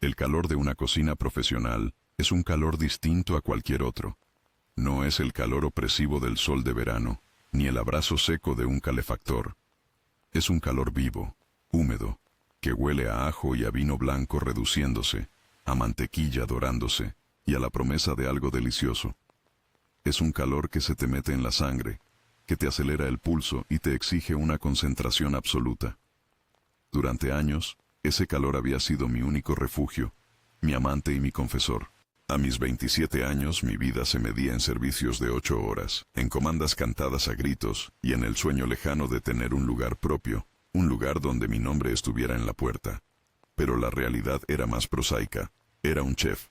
El calor de una cocina profesional es un calor distinto a cualquier otro. No es el calor opresivo del sol de verano, ni el abrazo seco de un calefactor. Es un calor vivo, húmedo, que huele a ajo y a vino blanco reduciéndose, a mantequilla dorándose, y a la promesa de algo delicioso. Es un calor que se te mete en la sangre, que te acelera el pulso y te exige una concentración absoluta. Durante años, ese calor había sido mi único refugio, mi amante y mi confesor. A mis 27 años mi vida se medía en servicios de 8 horas, en comandas cantadas a gritos y en el sueño lejano de tener un lugar propio, un lugar donde mi nombre estuviera en la puerta. Pero la realidad era más prosaica. Era un chef,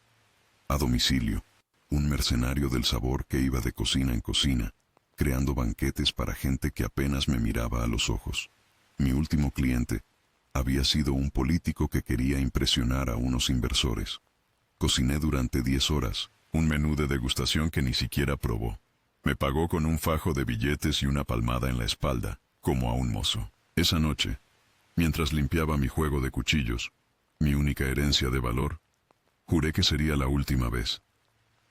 a domicilio, un mercenario del sabor que iba de cocina en cocina, creando banquetes para gente que apenas me miraba a los ojos. Mi último cliente había sido un político que quería impresionar a unos inversores. Cociné durante 10 horas, un menú de degustación que ni siquiera probó. Me pagó con un fajo de billetes y una palmada en la espalda, como a un mozo. Esa noche, mientras limpiaba mi juego de cuchillos, mi única herencia de valor, juré que sería la última vez.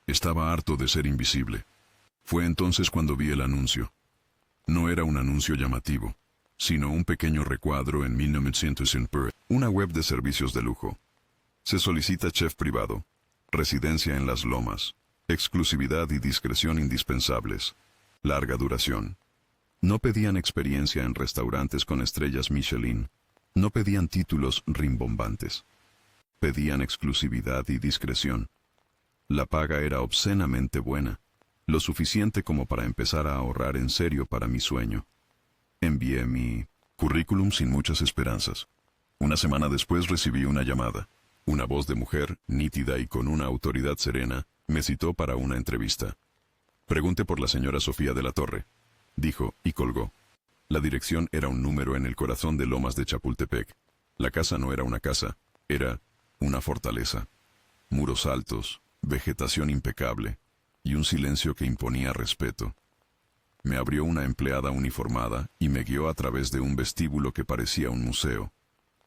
Estaba harto de ser invisible. Fue entonces cuando vi el anuncio. No era un anuncio llamativo, sino un pequeño recuadro en 1900, una web de servicios de lujo. Se solicita chef privado, residencia en las Lomas, exclusividad y discreción indispensables, larga duración. No pedían experiencia en restaurantes con estrellas Michelin, no pedían títulos rimbombantes. Pedían exclusividad y discreción. La paga era obscenamente buena, lo suficiente como para empezar a ahorrar en serio para mi sueño. Envié mi currículum sin muchas esperanzas. Una semana después recibí una llamada. Una voz de mujer, nítida y con una autoridad serena, me citó para una entrevista. Pregunte por la señora Sofía de la Torre, dijo, y colgó. La dirección era un número en el corazón de Lomas de Chapultepec. La casa no era una casa, era una fortaleza. Muros altos, vegetación impecable, y un silencio que imponía respeto. Me abrió una empleada uniformada y me guió a través de un vestíbulo que parecía un museo,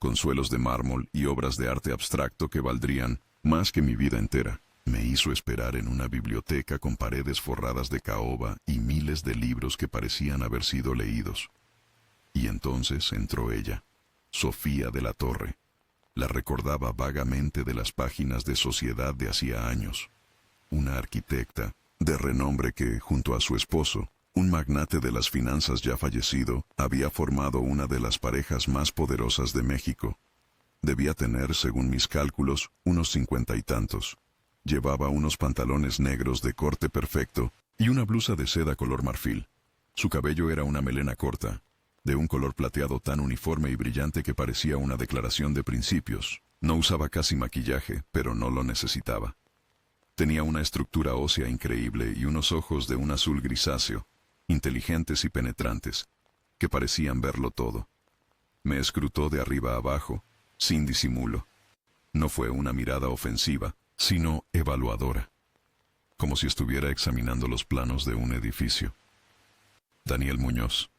con suelos de mármol y obras de arte abstracto que valdrían más que mi vida entera. Me hizo esperar en una biblioteca con paredes forradas de caoba y miles de libros que parecían haber sido leídos. Y entonces entró ella, Sofía de la Torre. La recordaba vagamente de las páginas de Sociedad de hacía años. Una arquitecta de renombre que, junto a su esposo, un magnate de las finanzas ya fallecido, había formado una de las parejas más poderosas de México. Debía tener, según mis cálculos, unos 50 y tantos. Llevaba unos pantalones negros de corte perfecto y una blusa de seda color marfil. Su cabello era una melena corta, de un color plateado tan uniforme y brillante que parecía una declaración de principios. No usaba casi maquillaje, pero no lo necesitaba. Tenía una estructura ósea increíble y unos ojos de un azul grisáceo, inteligentes y penetrantes, que parecían verlo todo. Me escrutó de arriba a abajo, sin disimulo. No fue una mirada ofensiva, sino evaluadora, como si estuviera examinando los planos de un edificio. Daniel Muñoz,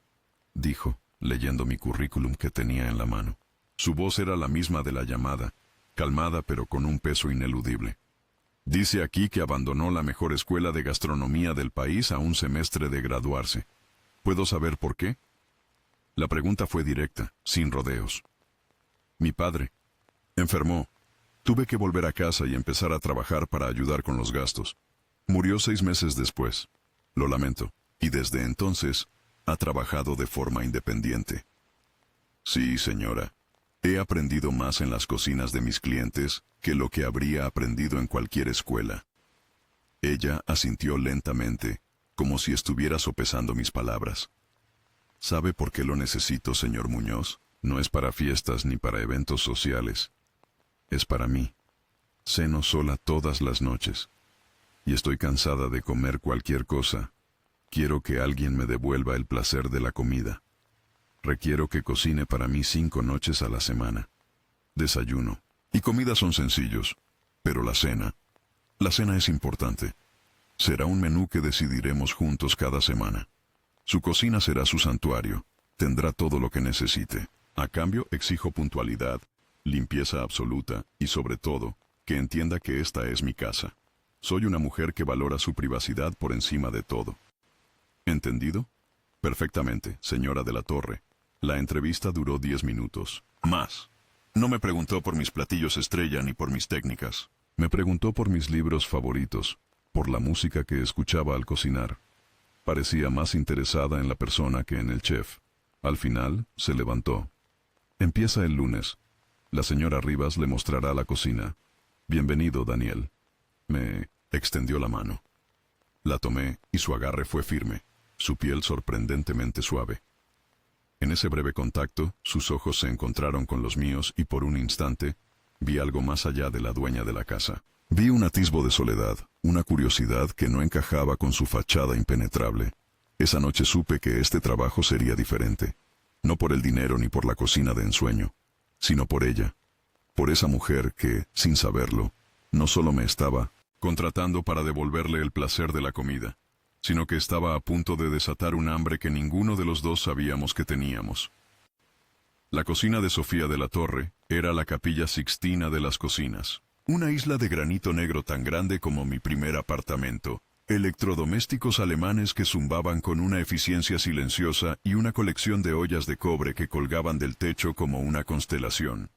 dijo, leyendo mi currículum que tenía en la mano. Su voz era la misma de la llamada, calmada pero con un peso ineludible. Dice aquí que abandonó la mejor escuela de gastronomía del país a un semestre de graduarse. ¿Puedo saber por qué? La pregunta fue directa, sin rodeos. Mi padre enfermó. Tuve que volver a casa y empezar a trabajar para ayudar con los gastos. Murió 6 meses después. Lo lamento. Y desde entonces, ha trabajado de forma independiente. Sí, señora. He aprendido más en las cocinas de mis clientes que lo que habría aprendido en cualquier escuela. Ella asintió lentamente, como si estuviera sopesando mis palabras. ¿Sabe por qué lo necesito, señor Muñoz? No es para fiestas ni para eventos sociales. Es para mí. Ceno sola todas las noches. Y estoy cansada de comer cualquier cosa. Quiero que alguien me devuelva el placer de la comida. Requiero que cocine para mí 5 noches a la semana. Desayuno y comida son sencillos, pero la cena es importante. Será un menú que decidiremos juntos cada semana. Su cocina será su santuario. Tendrá todo lo que necesite. A cambio, exijo puntualidad, limpieza absoluta y, sobre todo, que entienda que esta es mi casa. Soy una mujer que valora su privacidad por encima de todo. ¿Entendido? Perfectamente, señora de la Torre. La entrevista duró 10 minutos. Más. No me preguntó por mis platillos estrella ni por mis técnicas. Me preguntó por mis libros favoritos, por la música que escuchaba al cocinar. Parecía más interesada en la persona que en el chef. Al final, se levantó. Empieza el lunes. La señora Rivas le mostrará la cocina. Bienvenido, Daniel. Me extendió la mano. La tomé y su agarre fue firme, su piel sorprendentemente suave. En ese breve contacto, sus ojos se encontraron con los míos y por un instante, vi algo más allá de la dueña de la casa. Vi un atisbo de soledad, una curiosidad que no encajaba con su fachada impenetrable. Esa noche supe que este trabajo sería diferente. No por el dinero ni por la cocina de ensueño, sino por ella. Por esa mujer que, sin saberlo, no solo me estaba contratando para devolverle el placer de la comida, sino que estaba a punto de desatar un hambre que ninguno de los dos sabíamos que teníamos. La cocina de Sofía de la Torre era la Capilla Sixtina de las cocinas. Una isla de granito negro tan grande como mi primer apartamento, electrodomésticos alemanes que zumbaban con una eficiencia silenciosa y una colección de ollas de cobre que colgaban del techo como una constelación.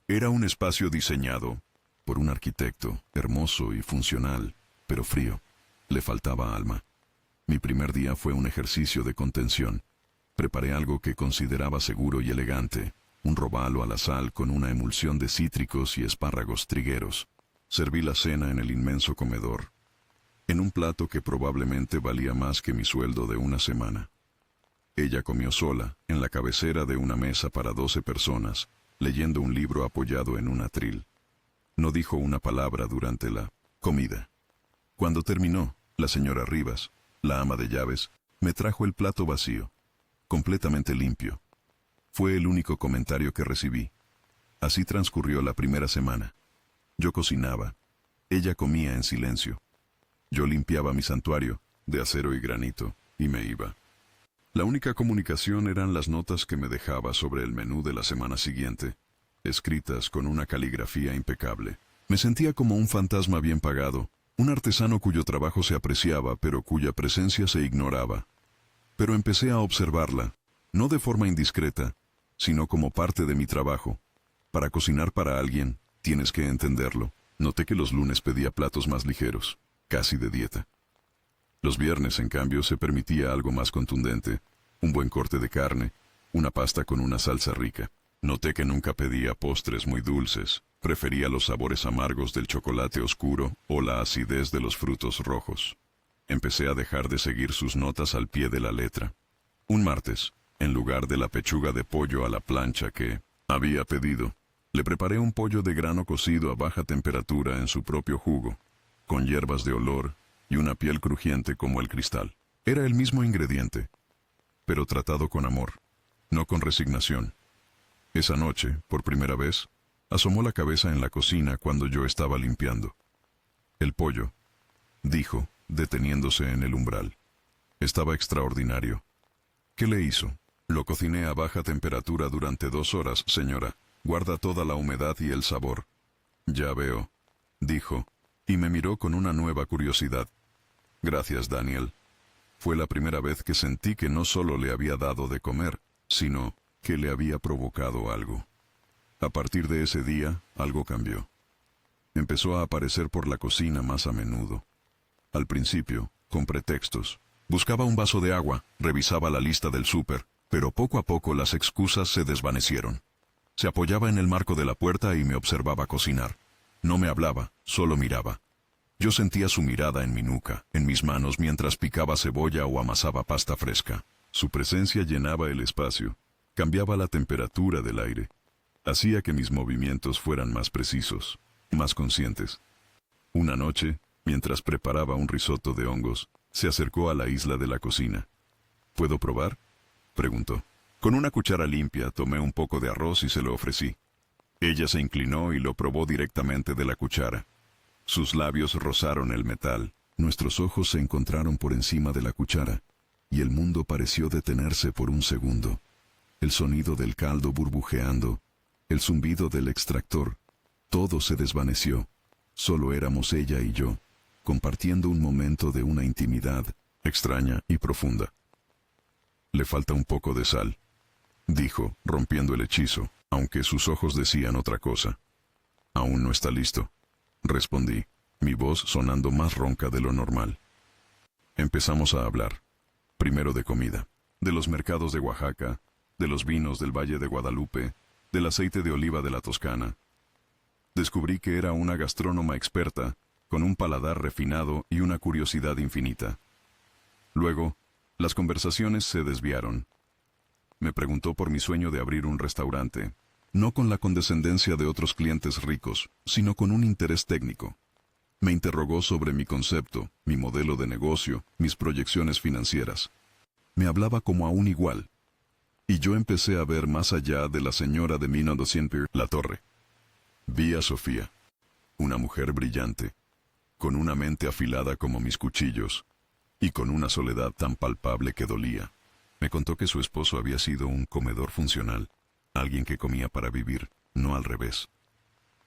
Era un espacio diseñado por un arquitecto, hermoso y funcional, pero frío. Le faltaba alma. Mi primer día fue un ejercicio de contención. Preparé algo que consideraba seguro y elegante, un robalo a la sal con una emulsión de cítricos y espárragos trigueros. Serví la cena en el inmenso comedor, en un plato que probablemente valía más que mi sueldo de una semana. Ella comió sola, en la cabecera de una mesa para 12 personas, leyendo un libro apoyado en un atril. No dijo una palabra durante la comida. Cuando terminó, la señora Rivas, la ama de llaves, me trajo el plato vacío, completamente limpio. Fue el único comentario que recibí. Así transcurrió la primera semana. Yo cocinaba. Ella comía en silencio. Yo limpiaba mi santuario, de acero y granito, y me iba. La única comunicación eran las notas que me dejaba sobre el menú de la semana siguiente, escritas con una caligrafía impecable. Me sentía como un fantasma bien pagado, un artesano cuyo trabajo se apreciaba, pero cuya presencia se ignoraba. Pero empecé a observarla, no de forma indiscreta, sino como parte de mi trabajo. Para cocinar para alguien, tienes que entenderlo. Noté que los lunes pedía platos más ligeros, casi de dieta. Los viernes, en cambio, se permitía algo más contundente, un buen corte de carne, una pasta con una salsa rica. Noté que nunca pedía postres muy dulces, prefería los sabores amargos del chocolate oscuro o la acidez de los frutos rojos. Empecé a dejar de seguir sus notas al pie de la letra. Un martes, en lugar de la pechuga de pollo a la plancha que había pedido, le preparé un pollo de grano cocido a baja temperatura en su propio jugo, con hierbas de olor y una piel crujiente como el cristal. Era el mismo ingrediente, pero tratado con amor, no con resignación. Esa noche, por primera vez, asomó la cabeza en la cocina cuando yo estaba limpiando. El pollo, dijo, deteniéndose en el umbral. Estaba extraordinario. ¿Qué le hizo? Lo cociné a baja temperatura durante 2 horas, señora. Guarda toda la humedad y el sabor. Ya veo, dijo, y me miró con una nueva curiosidad. Gracias, Daniel. Fue la primera vez que sentí que no solo le había dado de comer, sino que le había provocado algo. A partir de ese día, algo cambió. Empezó a aparecer por la cocina más a menudo. Al principio, con pretextos. Buscaba un vaso de agua, revisaba la lista del súper, pero poco a poco las excusas se desvanecieron. Se apoyaba en el marco de la puerta y me observaba cocinar. No me hablaba, solo miraba. Yo sentía su mirada en mi nuca, en mis manos mientras picaba cebolla o amasaba pasta fresca. Su presencia llenaba el espacio, cambiaba la temperatura del aire, hacía que mis movimientos fueran más precisos, más conscientes. Una noche, mientras preparaba un risotto de hongos, se acercó a la isla de la cocina. ¿Puedo probar?, preguntó. Con una cuchara limpia tomé un poco de arroz y se lo ofrecí. Ella se inclinó y lo probó directamente de la cuchara. Sus labios rozaron el metal. Nuestros ojos se encontraron por encima de la cuchara, y el mundo pareció detenerse por un segundo. El sonido del caldo burbujeando, el zumbido del extractor. Todo se desvaneció. Solo éramos ella y yo, compartiendo un momento de una intimidad extraña y profunda. «Le falta un poco de sal», dijo, rompiendo el hechizo, aunque sus ojos decían otra cosa. «Aún no está listo», respondí, mi voz sonando más ronca de lo normal. Empezamos a hablar, primero de comida, de los mercados de Oaxaca, de los vinos del Valle de Guadalupe, del aceite de oliva de la Toscana. Descubrí que era una gastrónoma experta, con un paladar refinado y una curiosidad infinita. Luego, las conversaciones se desviaron. Me preguntó por mi sueño de abrir un restaurante, no con la condescendencia de otros clientes ricos, sino con un interés técnico. Me interrogó sobre mi concepto, mi modelo de negocio, mis proyecciones financieras. Me hablaba como a un igual. Y yo empecé a ver más allá de la señora de 1900 La Torre. Vi a Sofía, una mujer brillante, con una mente afilada como mis cuchillos, y con una soledad tan palpable que dolía. Me contó que su esposo había sido un comedor funcional, alguien que comía para vivir, no al revés.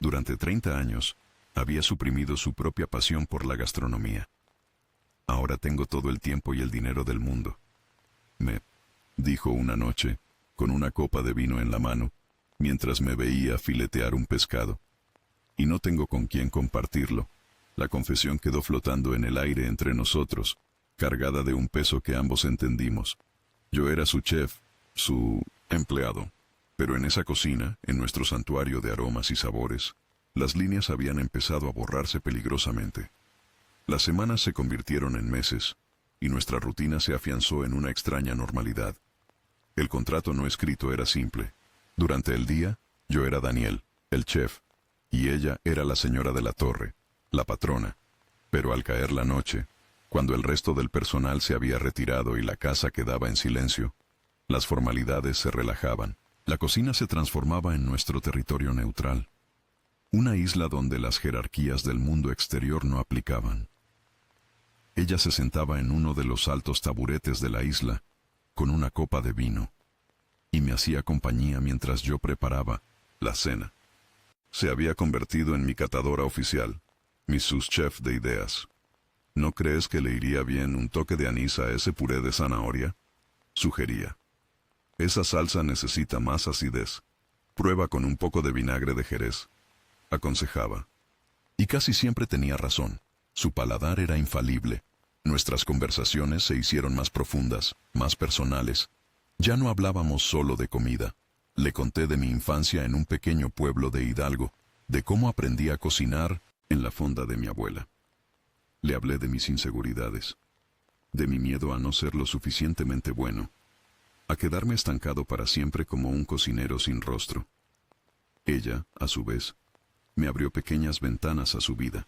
Durante 30 años, había suprimido su propia pasión por la gastronomía. Ahora tengo todo el tiempo y el dinero del mundo. Me dijo una noche, con una copa de vino en la mano, mientras me veía filetear un pescado. Y no tengo con quién compartirlo. La confesión quedó flotando en el aire entre nosotros, cargada de un peso que ambos entendimos. Yo era su chef, su empleado. Pero en esa cocina, en nuestro santuario de aromas y sabores, las líneas habían empezado a borrarse peligrosamente. Las semanas se convirtieron en meses, y nuestra rutina se afianzó en una extraña normalidad. El contrato no escrito era simple. Durante el día, yo era Daniel, el chef, y ella era la señora de la Torre, la patrona. Pero al caer la noche, cuando el resto del personal se había retirado y la casa quedaba en silencio, las formalidades se relajaban. La cocina se transformaba en nuestro territorio neutral, una isla donde las jerarquías del mundo exterior no aplicaban. Ella se sentaba en uno de los altos taburetes de la isla, con una copa de vino, y me hacía compañía mientras yo preparaba la cena. Se había convertido en mi catadora oficial, mi sous-chef de ideas. ¿No crees que le iría bien un toque de anís a ese puré de zanahoria?, sugería. Esa salsa necesita más acidez. Prueba con un poco de vinagre de Jerez, aconsejaba. Y casi siempre tenía razón. Su paladar era infalible. Nuestras conversaciones se hicieron más profundas, más personales. Ya no hablábamos solo de comida. Le conté de mi infancia en un pequeño pueblo de Hidalgo, de cómo aprendí a cocinar en la fonda de mi abuela. Le hablé de mis inseguridades, de mi miedo a no ser lo suficientemente bueno, a quedarme estancado para siempre como un cocinero sin rostro. Ella, a su vez, me abrió pequeñas ventanas a su vida.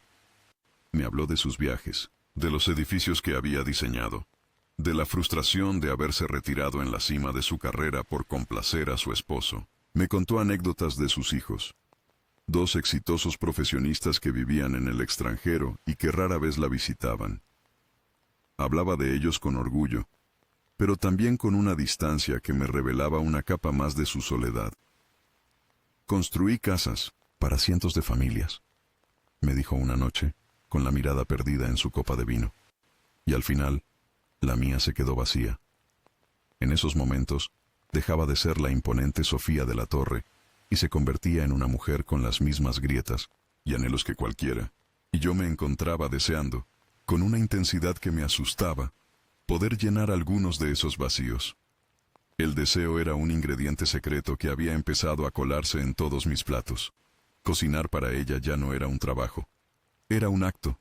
Me habló de sus viajes, de los edificios que había diseñado, de la frustración de haberse retirado en la cima de su carrera por complacer a su esposo. Me contó anécdotas de sus hijos, 2 exitosos profesionistas que vivían en el extranjero y que rara vez la visitaban. Hablaba de ellos con orgullo, pero también con una distancia que me revelaba una capa más de su soledad. Construí casas para cientos de familias, me dijo una noche, con la mirada perdida en su copa de vino. Y al final, la mía se quedó vacía. En esos momentos, dejaba de ser la imponente Sofía de la Torre y se convertía en una mujer con las mismas grietas y anhelos que cualquiera. Y yo me encontraba deseando, con una intensidad que me asustaba, poder llenar algunos de esos vacíos. El deseo era un ingrediente secreto que había empezado a colarse en todos mis platos. Cocinar para ella ya no era un trabajo. Era un acto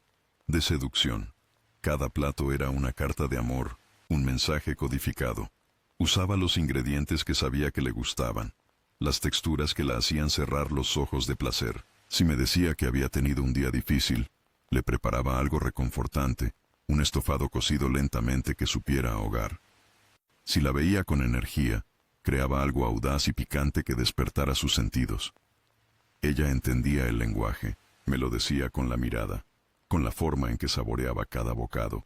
de seducción. Cada plato era una carta de amor, un mensaje codificado. Usaba los ingredientes que sabía que le gustaban, las texturas que la hacían cerrar los ojos de placer. Si me decía que había tenido un día difícil, le preparaba algo reconfortante, un estofado cocido lentamente que supiera ahogar. Si la veía con energía, creaba algo audaz y picante que despertara sus sentidos. Ella entendía el lenguaje, me lo decía con la mirada, con la forma en que saboreaba cada bocado.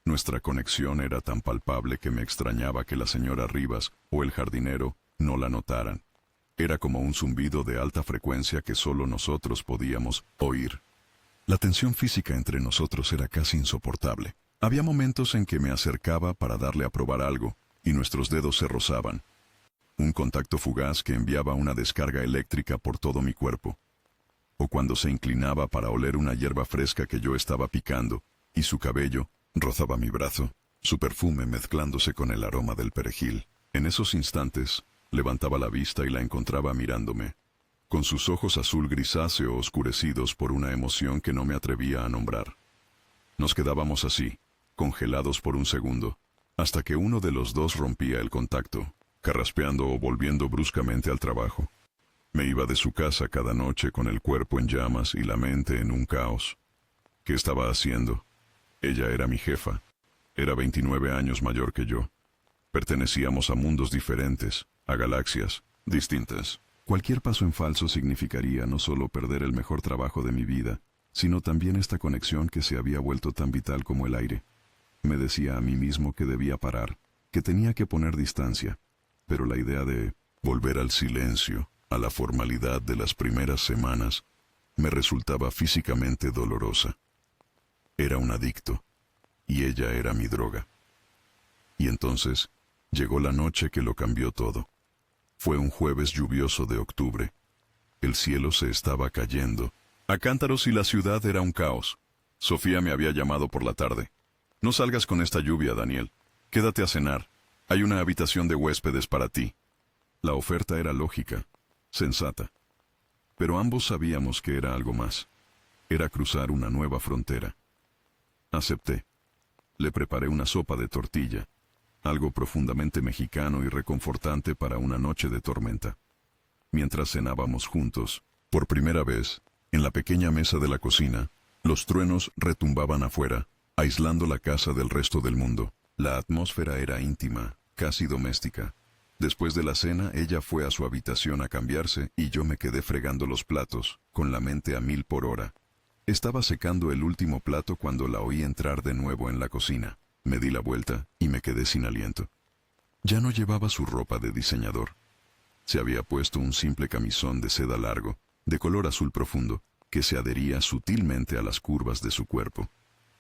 Nuestra conexión era tan palpable que me extrañaba que la señora Rivas o el jardinero no la notaran. Era como un zumbido de alta frecuencia que solo nosotros podíamos oír. La tensión física entre nosotros era casi insoportable. Había momentos en que me acercaba para darle a probar algo, y nuestros dedos se rozaban. Un contacto fugaz que enviaba una descarga eléctrica por todo mi cuerpo. O cuando se inclinaba para oler una hierba fresca que yo estaba picando, y su cabello rozaba mi brazo, su perfume mezclándose con el aroma del perejil. En esos instantes, levantaba la vista y la encontraba mirándome, con sus ojos azul grisáceo oscurecidos por una emoción que no me atrevía a nombrar. Nos quedábamos así, congelados por un segundo, hasta que uno de los dos rompía el contacto, carraspeando o volviendo bruscamente al trabajo. Me iba de su casa cada noche con el cuerpo en llamas y la mente en un caos. ¿Qué estaba haciendo? Ella era mi jefa. Era 29 años mayor que yo. Pertenecíamos a mundos diferentes, a galaxias distintas. Cualquier paso en falso significaría no solo perder el mejor trabajo de mi vida, sino también esta conexión que se había vuelto tan vital como el aire. Me decía a mí mismo que debía parar, que tenía que poner distancia, pero la idea de volver al silencio, a la formalidad de las primeras semanas, me resultaba físicamente dolorosa. Era un adicto, y ella era mi droga. Y entonces llegó la noche que lo cambió todo. Fue un jueves lluvioso de octubre. El cielo se estaba cayendo a cántaros y la ciudad era un caos. Sofía me había llamado por la tarde. No salgas con esta lluvia, Daniel. Quédate a cenar. Hay una habitación de huéspedes para ti. La oferta era lógica, sensata. Pero ambos sabíamos que era algo más. Era cruzar una nueva frontera. Acepté. Le preparé una sopa de tortilla, algo profundamente mexicano y reconfortante para una noche de tormenta. Mientras cenábamos juntos, por primera vez, en la pequeña mesa de la cocina, los truenos retumbaban afuera, aislando la casa del resto del mundo. La atmósfera era íntima, casi doméstica. Después de la cena, ella fue a su habitación a cambiarse y yo me quedé fregando los platos, con la mente a 1000 por hora. Estaba secando el último plato cuando la oí entrar de nuevo en la cocina. Me di la vuelta y me quedé sin aliento. Ya no llevaba su ropa de diseñador. Se había puesto un simple camisón de seda largo, de color azul profundo, que se adhería sutilmente a las curvas de su cuerpo.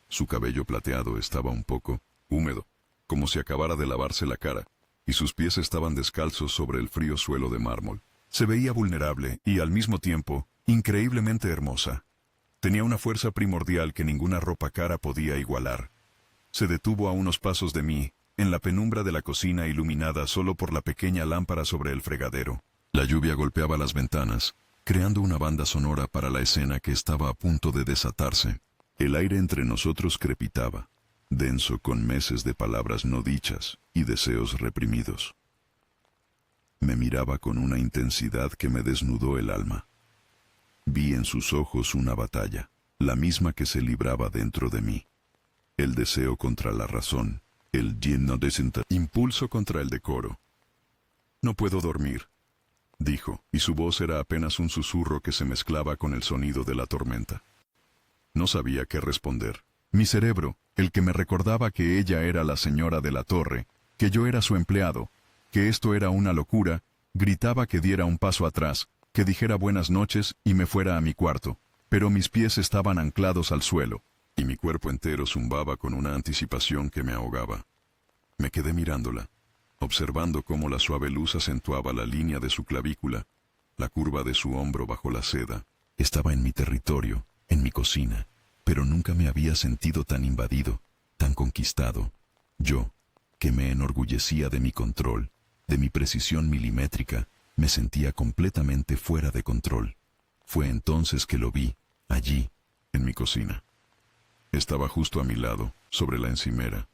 Su cabello plateado estaba un poco húmedo, como si acabara de lavarse la cara, y sus pies estaban descalzos sobre el frío suelo de mármol. Se veía vulnerable y, al mismo tiempo, increíblemente hermosa. Tenía una fuerza primordial que ninguna ropa cara podía igualar. Se detuvo a unos pasos de mí, en la penumbra de la cocina iluminada solo por la pequeña lámpara sobre el fregadero. La lluvia golpeaba las ventanas, creando una banda sonora para la escena que estaba a punto de desatarse. El aire entre nosotros crepitaba, denso con meses de palabras no dichas y deseos reprimidos. Me miraba con una intensidad que me desnudó el alma. Vi en sus ojos una batalla, la misma que se libraba dentro de mí. El deseo contra la razón, el impulso contra el decoro. No puedo dormir, dijo, y su voz era apenas un susurro que se mezclaba con el sonido de la tormenta. No sabía qué responder. Mi cerebro, el que me recordaba que ella era la señora de la torre, que yo era su empleado, que esto era una locura, gritaba que diera un paso atrás, que dijera buenas noches y me fuera a mi cuarto, pero mis pies estaban anclados al suelo, y mi cuerpo entero zumbaba con una anticipación que me ahogaba. Me quedé mirándola, observando cómo la suave luz acentuaba la línea de su clavícula, la curva de su hombro bajo la seda. Estaba en mi territorio, en mi cocina, pero nunca me había sentido tan invadido, tan conquistado. Yo, que me enorgullecía de mi control, de mi precisión milimétrica, me sentía completamente fuera de control. Fue entonces que lo vi, allí, en mi cocina. Estaba justo a mi lado, sobre la encimera.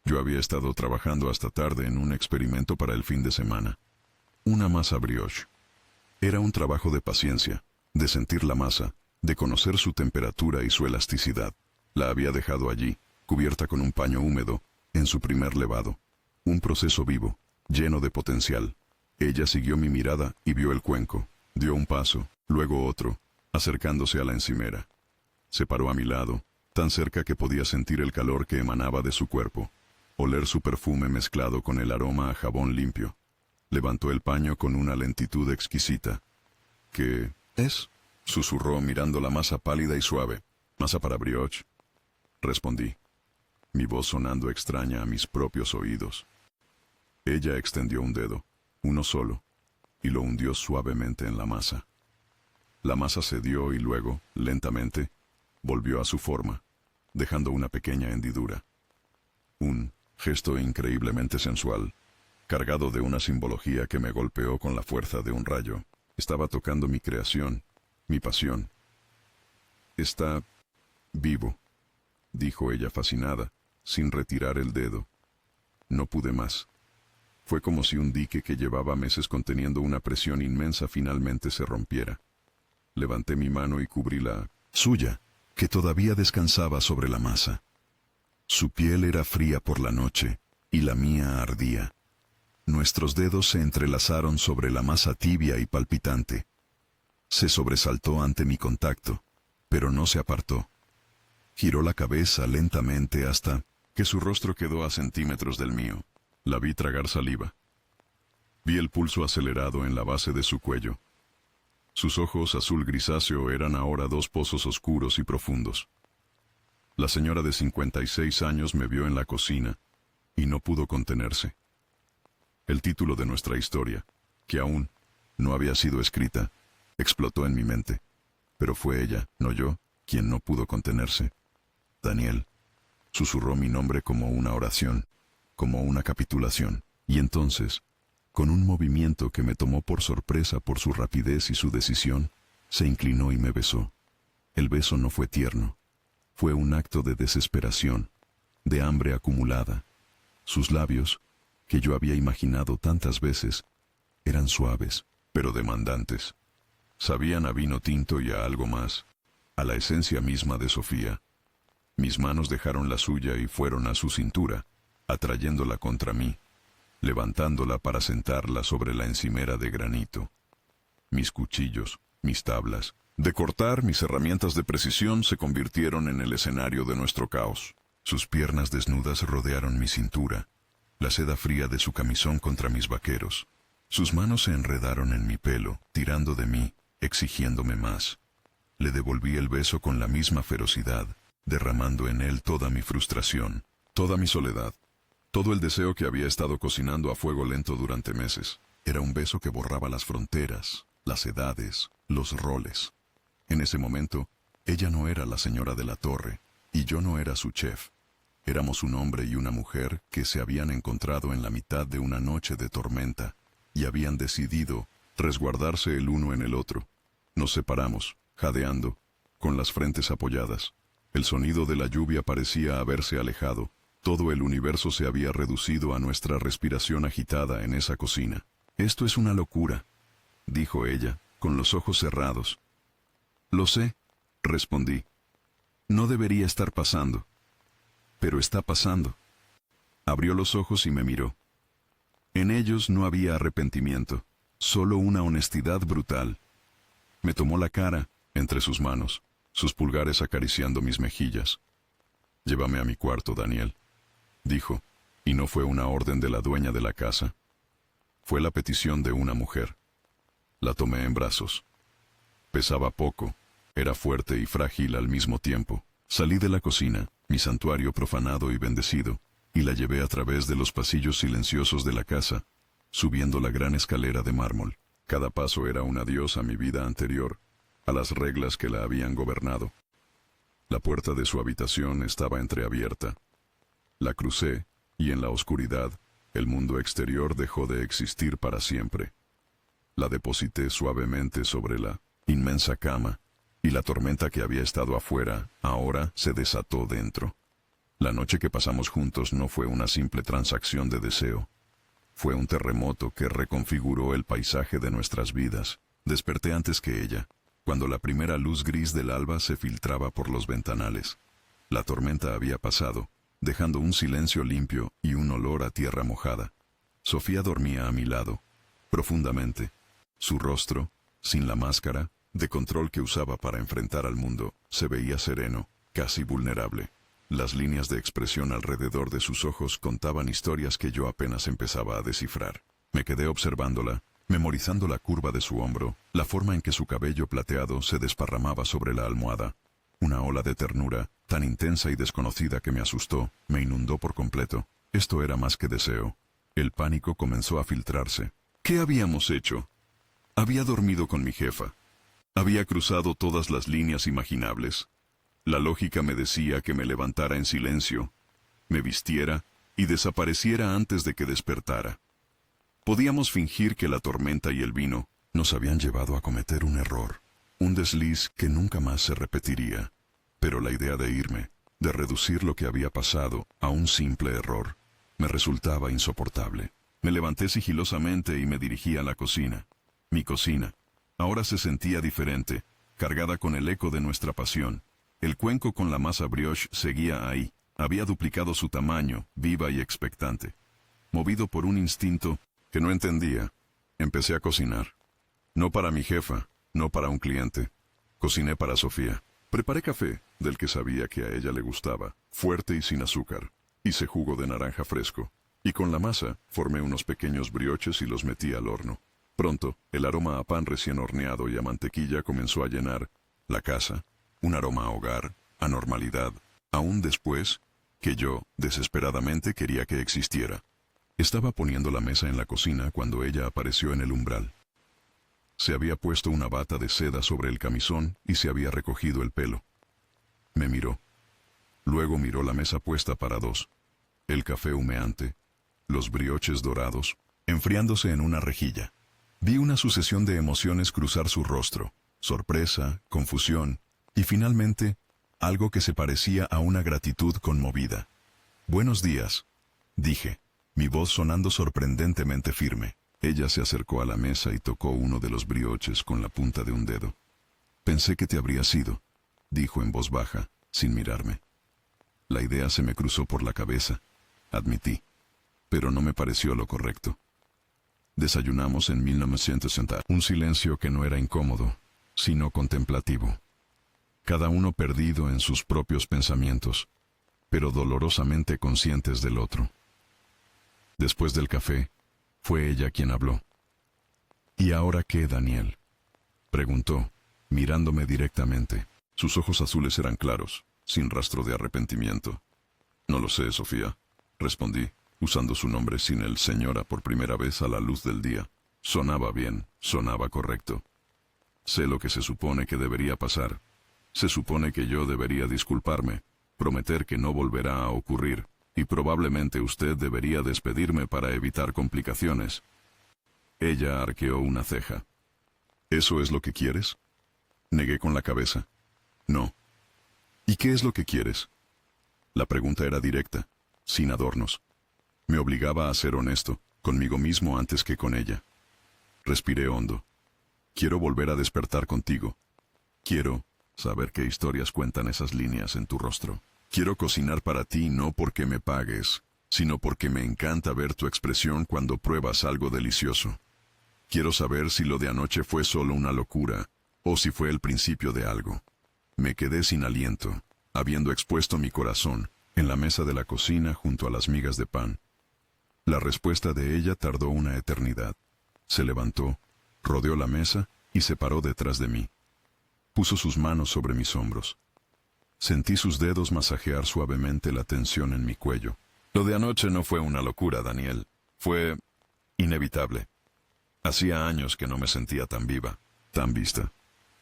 Yo había estado trabajando hasta tarde en un experimento para el fin de semana. Una masa brioche. Era un trabajo de paciencia, de sentir la masa, de conocer su temperatura y su elasticidad. La había dejado allí, cubierta con un paño húmedo, en su primer levado. Un proceso vivo, lleno de potencial. Ella siguió mi mirada y vio el cuenco. Dio un paso, luego otro, acercándose a la encimera. Se paró a mi lado, tan cerca que podía sentir el calor que emanaba de su cuerpo, oler su perfume mezclado con el aroma a jabón limpio. Levantó el paño con una lentitud exquisita. ¿Qué es? Susurró mirando la masa pálida y suave. ¿Masa para brioche? Respondí, mi voz sonando extraña a mis propios oídos. Ella extendió un dedo, uno solo, y lo hundió suavemente en la masa. La masa cedió y luego, lentamente, volvió a su forma, dejando una pequeña hendidura. Un gesto increíblemente sensual, cargado de una simbología que me golpeó con la fuerza de un rayo. Estaba tocando mi creación, mi pasión. Está vivo, dijo ella fascinada, sin retirar el dedo. No pude más. Fue como si un dique que llevaba meses conteniendo una presión inmensa finalmente se rompiera. Levanté mi mano y cubrí la suya, que todavía descansaba sobre la masa. Su piel era fría por la noche, y la mía ardía. Nuestros dedos se entrelazaron sobre la masa tibia y palpitante. Se sobresaltó ante mi contacto, pero no se apartó. Giró la cabeza lentamente hasta que su rostro quedó a centímetros del mío. La vi tragar saliva. Vi el pulso acelerado en la base de su cuello. Sus ojos azul grisáceo eran ahora dos pozos oscuros y profundos. La señora de 56 años me vio en la cocina y no pudo contenerse. El título de nuestra historia, que aún no había sido escrita, explotó en mi mente. Pero fue ella, no yo, quien no pudo contenerse. Daniel. Susurró mi nombre como una oración, como una capitulación. Y entonces, con un movimiento que me tomó por sorpresa por su rapidez y su decisión, se inclinó y me besó. El beso no fue tierno. Fue un acto de desesperación, de hambre acumulada. Sus labios, que yo había imaginado tantas veces, eran suaves, pero demandantes. Sabían a vino tinto y a algo más, a la esencia misma de Sofía. Mis manos dejaron la suya y fueron a su cintura, atrayéndola contra mí, levantándola para sentarla sobre la encimera de granito. Mis cuchillos, mis tablas, de cortar, mis herramientas de precisión se convirtieron en el escenario de nuestro caos. Sus piernas desnudas rodearon mi cintura, la seda fría de su camisón contra mis vaqueros. Sus manos se enredaron en mi pelo, tirando de mí, exigiéndome más. Le devolví el beso con la misma ferocidad, derramando en él toda mi frustración, toda mi soledad, todo el deseo que había estado cocinando a fuego lento durante meses. Era un beso que borraba las fronteras, las edades, los roles. En ese momento, ella no era la señora de la torre, y yo no era su chef. Éramos un hombre y una mujer que se habían encontrado en la mitad de una noche de tormenta, y habían decidido resguardarse el uno en el otro. Nos separamos, jadeando, con las frentes apoyadas. El sonido de la lluvia parecía haberse alejado. Todo el universo se había reducido a nuestra respiración agitada en esa cocina. «Esto es una locura», dijo ella, con los ojos cerrados. «Lo sé», respondí. «No debería estar pasando. Pero está pasando». Abrió los ojos y me miró. En ellos no había arrepentimiento, solo una honestidad brutal. Me tomó la cara entre sus manos, sus pulgares acariciando mis mejillas. «Llévame a mi cuarto, Daniel», dijo, y no fue una orden de la dueña de la casa. Fue la petición de una mujer. La tomé en brazos. Pesaba poco, era fuerte y frágil al mismo tiempo. Salí de la cocina, mi santuario profanado y bendecido, y la llevé a través de los pasillos silenciosos de la casa, subiendo la gran escalera de mármol. Cada paso era un adiós a mi vida anterior, a las reglas que la habían gobernado. La puerta de su habitación estaba entreabierta. La crucé, y en la oscuridad, el mundo exterior dejó de existir para siempre. La deposité suavemente sobre la inmensa cama, y la tormenta que había estado afuera, ahora se desató dentro. La noche que pasamos juntos no fue una simple transacción de deseo. Fue un terremoto que reconfiguró el paisaje de nuestras vidas. Desperté antes que ella, cuando la primera luz gris del alba se filtraba por los ventanales. La tormenta había pasado, dejando un silencio limpio y un olor a tierra mojada. Sofía dormía a mi lado, profundamente. Su rostro, sin la máscara de control que usaba para enfrentar al mundo, se veía sereno, casi vulnerable. Las líneas de expresión alrededor de sus ojos contaban historias que yo apenas empezaba a descifrar. Me quedé observándola, memorizando la curva de su hombro, la forma en que su cabello plateado se desparramaba sobre la almohada. Una ola de ternura, tan intensa y desconocida que me asustó, me inundó por completo. Esto era más que deseo. El pánico comenzó a filtrarse. ¿Qué habíamos hecho? Había dormido con mi jefa. Había cruzado todas las líneas imaginables. La lógica me decía que me levantara en silencio, me vistiera y desapareciera antes de que despertara. Podíamos fingir que la tormenta y el vino nos habían llevado a cometer un error, un desliz que nunca más se repetiría. Pero la idea de irme, de reducir lo que había pasado a un simple error, me resultaba insoportable. Me levanté sigilosamente y me dirigí a la cocina. Mi cocina ahora se sentía diferente, cargada con el eco de nuestra pasión. El cuenco con la masa brioche seguía ahí. Había duplicado su tamaño, viva y expectante. Movido por un instinto que no entendía, empecé a cocinar. No para mi jefa, no para un cliente. Cociné para Sofía. Preparé café, del que sabía que a ella le gustaba, fuerte y sin azúcar. Hice jugo de naranja fresco. Y con la masa, formé unos pequeños brioches y los metí al horno. Pronto, el aroma a pan recién horneado y a mantequilla comenzó a llenar la casa. Un aroma a hogar, a normalidad, aún después que yo, desesperadamente, quería que existiera. Estaba poniendo la mesa en la cocina cuando ella apareció en el umbral. Se había puesto una bata de seda sobre el camisón y se había recogido el pelo. Me miró. Luego miró la mesa puesta para dos. El café humeante, los brioches dorados, enfriándose en una rejilla. Vi una sucesión de emociones cruzar su rostro, sorpresa, confusión, y finalmente, algo que se parecía a una gratitud conmovida. «Buenos días», dije, mi voz sonando sorprendentemente firme. Ella se acercó a la mesa y tocó uno de los brioches con la punta de un dedo. «Pensé que te habrías ido», dijo en voz baja, sin mirarme. La idea se me cruzó por la cabeza, admití, pero no me pareció lo correcto. Desayunamos en 1960, un silencio que no era incómodo, sino contemplativo. Cada uno perdido en sus propios pensamientos, pero dolorosamente conscientes del otro. Después del café, fue ella quien habló. «¿Y ahora qué, Daniel?», preguntó, mirándome directamente. Sus ojos azules eran claros, sin rastro de arrepentimiento. «No lo sé, Sofía», respondí, usando su nombre sin el señora por primera vez a la luz del día. Sonaba bien, sonaba correcto. «Sé lo que se supone que debería pasar. Se supone que yo debería disculparme, prometer que no volverá a ocurrir, y probablemente usted debería despedirme para evitar complicaciones». Ella arqueó una ceja. «¿Eso es lo que quieres?». Negué con la cabeza. «No». «¿Y qué es lo que quieres?». La pregunta era directa, sin adornos. Me obligaba a ser honesto, conmigo mismo antes que con ella. Respiré hondo. «Quiero volver a despertar contigo. Quiero saber qué historias cuentan esas líneas en tu rostro. Quiero cocinar para ti no porque me pagues, sino porque me encanta ver tu expresión cuando pruebas algo delicioso. Quiero saber si lo de anoche fue solo una locura, o si fue el principio de algo». Me quedé sin aliento, habiendo expuesto mi corazón en la mesa de la cocina junto a las migas de pan. La respuesta de ella tardó una eternidad. Se levantó, rodeó la mesa y se paró detrás de mí. Puso sus manos sobre mis hombros. Sentí sus dedos masajear suavemente la tensión en mi cuello. «Lo de anoche no fue una locura, Daniel. Fue inevitable. Hacía años que no me sentía tan viva, tan vista.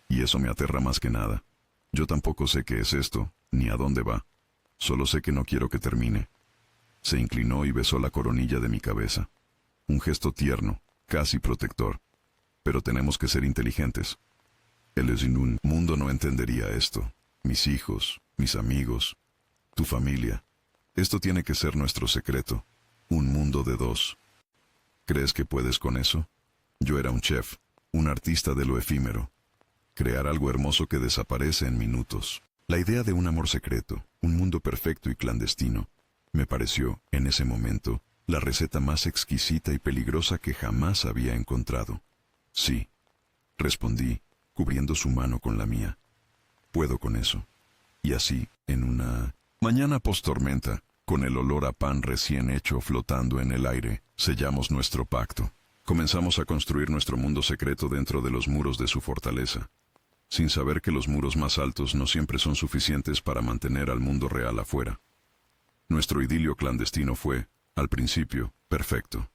Y eso me aterra más que nada. Yo tampoco sé qué es esto, ni a dónde va. Solo sé que no quiero que termine». Se inclinó y besó la coronilla de mi cabeza. Un gesto tierno, casi protector. «Pero tenemos que ser inteligentes. El mundo no entendería esto. Mis hijos, mis amigos, tu familia. Esto tiene que ser nuestro secreto. Un mundo de dos. ¿Crees que puedes con eso?». Yo era un chef, un artista de lo efímero. Crear algo hermoso que desaparece en minutos. La idea de un amor secreto, un mundo perfecto y clandestino, me pareció, en ese momento, la receta más exquisita y peligrosa que jamás había encontrado. «Sí», respondí, cubriendo su mano con la mía. «Puedo con eso». Y así, en una mañana post-tormenta, con el olor a pan recién hecho flotando en el aire, sellamos nuestro pacto. Comenzamos a construir nuestro mundo secreto dentro de los muros de su fortaleza, sin saber que los muros más altos no siempre son suficientes para mantener al mundo real afuera. Nuestro idilio clandestino fue, al principio, perfecto.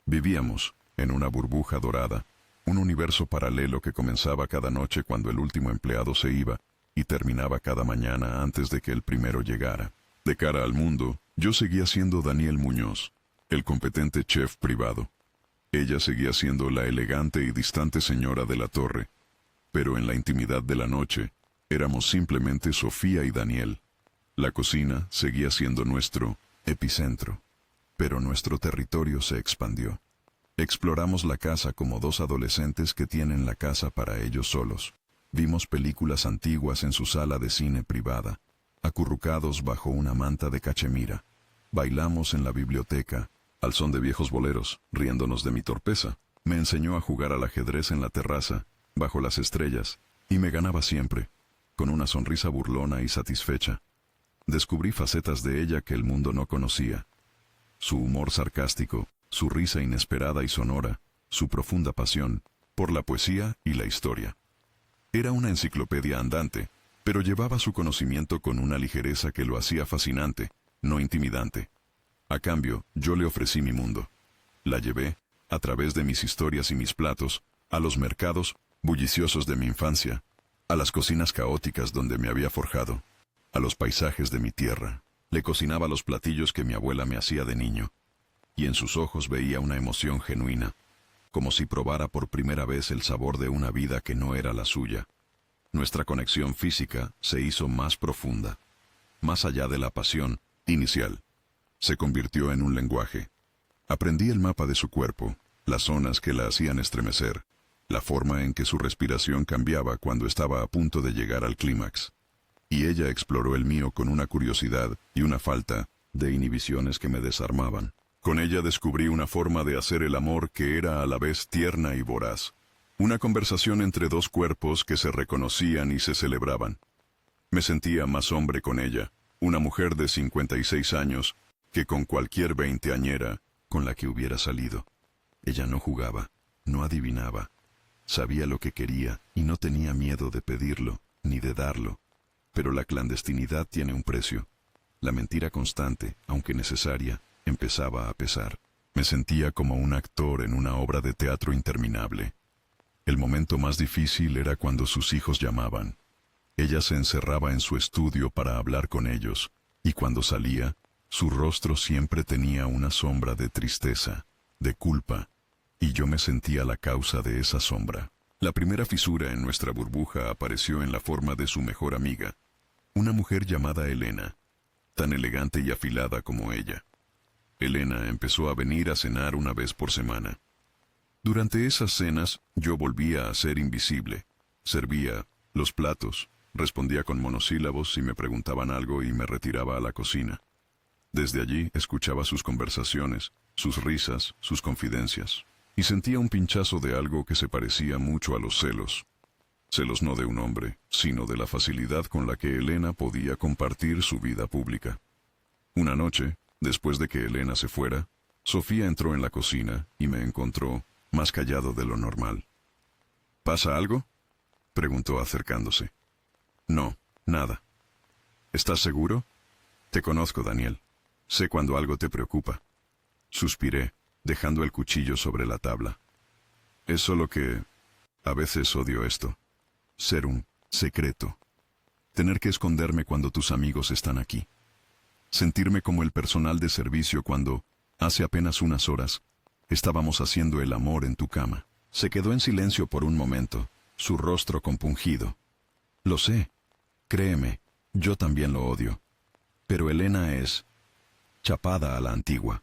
Vivíamos, en una burbuja dorada, un universo paralelo que comenzaba cada noche cuando el último empleado se iba y terminaba cada mañana antes de que el primero llegara. De cara al mundo, yo seguía siendo Daniel Muñoz, el competente chef privado. Ella seguía siendo la elegante y distante señora de la torre, pero en la intimidad de la noche, éramos simplemente Sofía y Daniel. La cocina seguía siendo nuestro epicentro, pero nuestro territorio se expandió. Exploramos la casa como dos adolescentes que tienen la casa para ellos solos. Vimos películas antiguas en su sala de cine privada, acurrucados bajo una manta de cachemira. Bailamos en la biblioteca, al son de viejos boleros, riéndonos de mi torpeza. Me enseñó a jugar al ajedrez en la terraza, bajo las estrellas, y me ganaba siempre, con una sonrisa burlona y satisfecha. Descubrí facetas de ella que el mundo no conocía. Su humor sarcástico, su risa inesperada y sonora, su profunda pasión por la poesía y la historia. Era una enciclopedia andante, pero llevaba su conocimiento con una ligereza que lo hacía fascinante, no intimidante. A cambio, yo le ofrecí mi mundo. La llevé, a través de mis historias y mis platos, a los mercados bulliciosos de mi infancia, a las cocinas caóticas donde me había forjado, a los paisajes de mi tierra. Le cocinaba los platillos que mi abuela me hacía de niño, y en sus ojos veía una emoción genuina, como si probara por primera vez el sabor de una vida que no era la suya. Nuestra conexión física se hizo más profunda, más allá de la pasión inicial. Se convirtió en un lenguaje. Aprendí el mapa de su cuerpo, las zonas que la hacían estremecer, la forma en que su respiración cambiaba cuando estaba a punto de llegar al clímax. Y ella exploró el mío con una curiosidad y una falta de inhibiciones que me desarmaban. Con ella descubrí una forma de hacer el amor que era a la vez tierna y voraz. Una conversación entre dos cuerpos que se reconocían y se celebraban. Me sentía más hombre con ella, una mujer de 56 años, que con cualquier veinteañera con la que hubiera salido. Ella no jugaba, no adivinaba. Sabía lo que quería y no tenía miedo de pedirlo, ni de darlo. Pero la clandestinidad tiene un precio. La mentira constante, aunque necesaria, empezaba a pesar. Me sentía como un actor en una obra de teatro interminable. El momento más difícil era cuando sus hijos llamaban. Ella se encerraba en su estudio para hablar con ellos, y cuando salía, su rostro siempre tenía una sombra de tristeza, de culpa, y yo me sentía la causa de esa sombra. La primera fisura en nuestra burbuja apareció en la forma de su mejor amiga, una mujer llamada Elena, tan elegante y afilada como ella. Elena empezó a venir a cenar una vez por semana. Durante esas cenas, yo volvía a ser invisible. Servía los platos, respondía con monosílabos si me preguntaban algo y me retiraba a la cocina. Desde allí escuchaba sus conversaciones, sus risas, sus confidencias, y sentía un pinchazo de algo que se parecía mucho a los celos. Celos no de un hombre, sino de la facilidad con la que Elena podía compartir su vida pública. Una noche, después de que Elena se fuera, Sofía entró en la cocina y me encontró más callado de lo normal. ¿Pasa algo?, preguntó acercándose. No, nada. ¿Estás seguro? Te conozco, Daniel. Sé cuando algo te preocupa. Suspiré, dejando el cuchillo sobre la tabla. Es solo que a veces odio esto. Ser un secreto. Tener que esconderme cuando tus amigos están aquí. Sentirme como el personal de servicio cuando, hace apenas unas horas, estábamos haciendo el amor en tu cama. Se quedó en silencio por un momento, su rostro compungido. Lo sé. Créeme, yo también lo odio. Pero Elena es chapada a la antigua.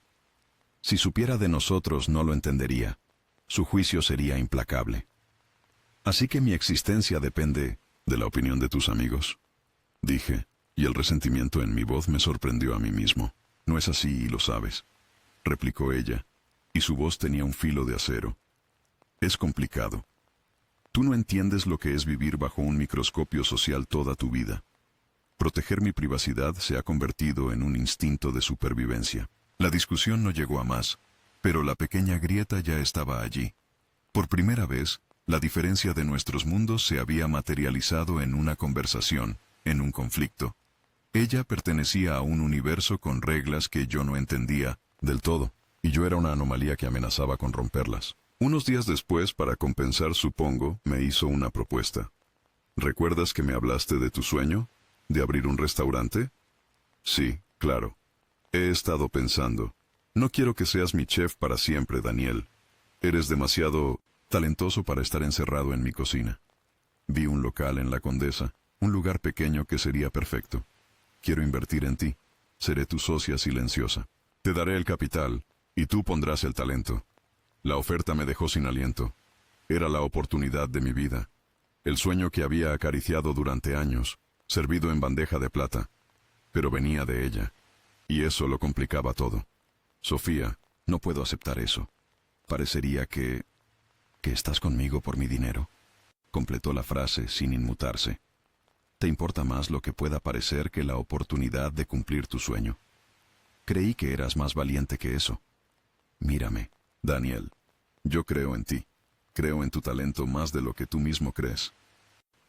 Si supiera de nosotros no lo entendería. Su juicio sería implacable. Así que mi existencia depende de la opinión de tus amigos, dije, y el resentimiento en mi voz me sorprendió a mí mismo. No es así y lo sabes, replicó ella, y su voz tenía un filo de acero. Es complicado. Tú no entiendes lo que es vivir bajo un microscopio social toda tu vida. Proteger mi privacidad se ha convertido en un instinto de supervivencia. La discusión no llegó a más. Pero la pequeña grieta ya estaba allí. Por primera vez, la diferencia de nuestros mundos se había materializado en una conversación, en un conflicto. Ella pertenecía a un universo con reglas que yo no entendía del todo, y yo era una anomalía que amenazaba con romperlas. Unos días después, para compensar, supongo, me hizo una propuesta. ¿Recuerdas que me hablaste de tu sueño? ¿De abrir un restaurante? Sí, claro. He estado pensando. No quiero que seas mi chef para siempre, Daniel. Eres demasiado talentoso para estar encerrado en mi cocina. Vi un local en La Condesa, un lugar pequeño que sería perfecto. Quiero invertir en ti. Seré tu socia silenciosa. Te daré el capital, y tú pondrás el talento. La oferta me dejó sin aliento. Era la oportunidad de mi vida. El sueño que había acariciado durante años, servido en bandeja de plata. Pero venía de ella, y eso lo complicaba todo. Sofía, no puedo aceptar eso. Parecería que estás conmigo por mi dinero. Completó la frase sin inmutarse. ¿Te importa más lo que pueda parecer que la oportunidad de cumplir tu sueño? Creí que eras más valiente que eso. Mírame, Daniel. Yo creo en ti. Creo en tu talento más de lo que tú mismo crees.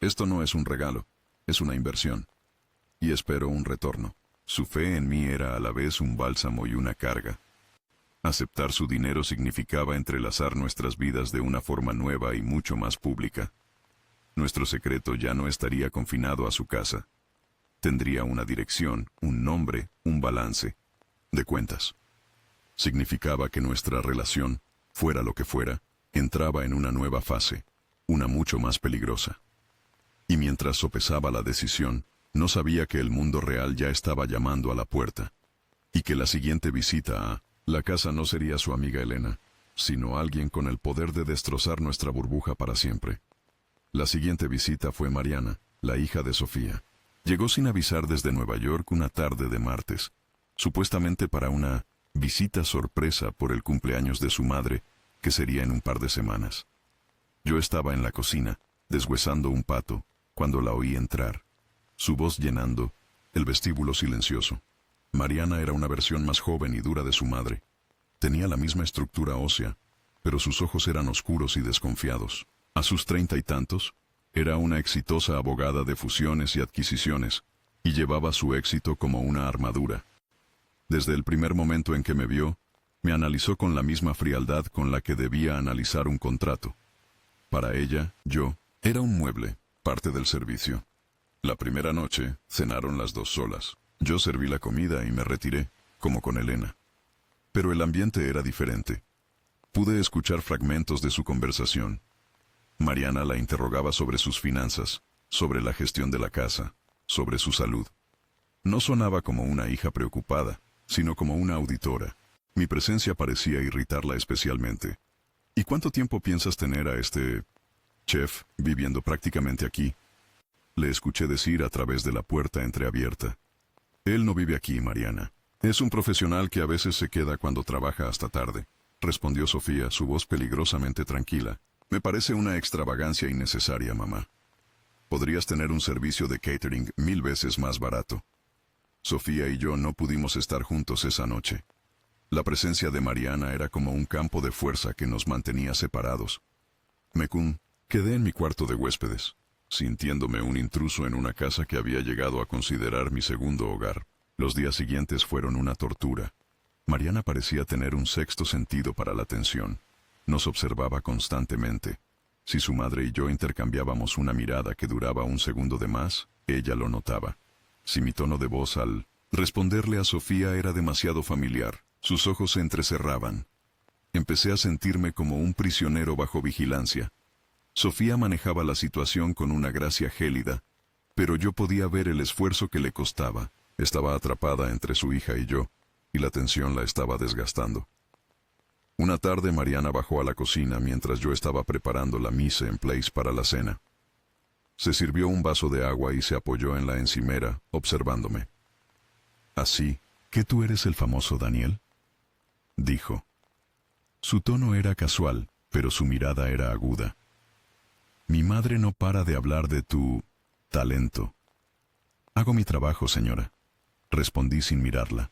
Esto no es un regalo, es una inversión. Y espero un retorno. Su fe en mí era a la vez un bálsamo y una carga. Aceptar su dinero significaba entrelazar nuestras vidas de una forma nueva y mucho más pública. Nuestro secreto ya no estaría confinado a su casa. Tendría una dirección, un nombre, un balance de cuentas. Significaba que nuestra relación, fuera lo que fuera, entraba en una nueva fase, una mucho más peligrosa. Y mientras sopesaba la decisión, no sabía que el mundo real ya estaba llamando a la puerta, y que la siguiente visita a la casa no sería su amiga Elena, sino alguien con el poder de destrozar nuestra burbuja para siempre. La siguiente visita fue Mariana, la hija de Sofía. Llegó sin avisar desde Nueva York una tarde de martes, supuestamente para una visita sorpresa por el cumpleaños de su madre, que sería en un par de semanas. Yo estaba en la cocina, deshuesando un pato, cuando la oí entrar, su voz llenando el vestíbulo silencioso. Mariana era una versión más joven y dura de su madre. Tenía la misma estructura ósea, pero sus ojos eran oscuros y desconfiados. A sus 30 y tantos, era una exitosa abogada de fusiones y adquisiciones, y llevaba su éxito como una armadura. Desde el primer momento en que me vio, me analizó con la misma frialdad con la que debía analizar un contrato. Para ella, yo, era un mueble, parte del servicio. La primera noche, cenaron las dos solas. Yo serví la comida y me retiré, como con Elena. Pero el ambiente era diferente. Pude escuchar fragmentos de su conversación. Mariana la interrogaba sobre sus finanzas, sobre la gestión de la casa, sobre su salud. No sonaba como una hija preocupada, sino como una auditora. Mi presencia parecía irritarla especialmente. ¿Y cuánto tiempo piensas tener a este chef viviendo prácticamente aquí? Le escuché decir a través de la puerta entreabierta. Él no vive aquí, Mariana. Es un profesional que a veces se queda cuando trabaja hasta tarde, respondió Sofía, su voz peligrosamente tranquila. Me parece una extravagancia innecesaria, mamá. Podrías tener un servicio de catering 1000 veces más barato. Sofía y yo no pudimos estar juntos esa noche. La presencia de Mariana era como un campo de fuerza que nos mantenía separados. Quedé en mi cuarto de huéspedes, sintiéndome un intruso en una casa que había llegado a considerar mi segundo hogar. Los días siguientes fueron una tortura. Mariana parecía tener un sexto sentido para la tensión. Nos observaba constantemente. Si su madre y yo intercambiábamos una mirada que duraba un segundo de más, ella lo notaba. Si mi tono de voz al responderle a Sofía era demasiado familiar, sus ojos se entrecerraban. Empecé a sentirme como un prisionero bajo vigilancia. Sofía manejaba la situación con una gracia gélida, pero yo podía ver el esfuerzo que le costaba. Estaba atrapada entre su hija y yo, y la tensión la estaba desgastando. Una tarde Mariana bajó a la cocina mientras yo estaba preparando la mise en place para la cena. Se sirvió un vaso de agua y se apoyó en la encimera, observándome. «Así que tú eres el famoso Daniel», dijo. Su tono era casual, pero su mirada era aguda. «Mi madre no para de hablar de tu talento». «Hago mi trabajo, señora», respondí sin mirarla.